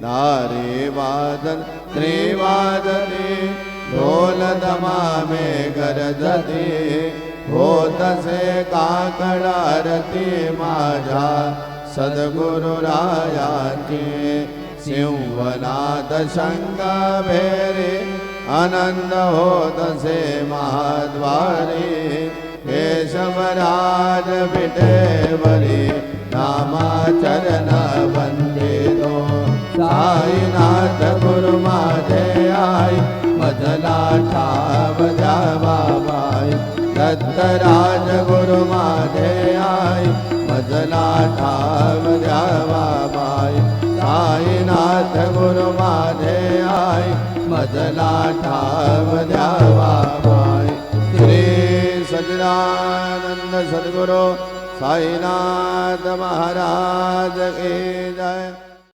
नारी वादन त्रिवादने ढोल दमामे गरजते होतसे काकड आरती माझ्या सद्गुरुरायाची सिंहनाद शंका भेरे आनंद होतसे महाद्वारे केशवराज विटेवरी नामाचरण वंदितो साईनाथ गुरु माझे आई मजला ठाव द्यावा बाई दत्तराज गुरु माझे आई मजला ठाव द्यावा बाई साईनाथ गुरु माझे आई मजला ठाव द्यावा बाई श्री सच्चिदानंद सद्गुरु साईनाथ महाराज की जय।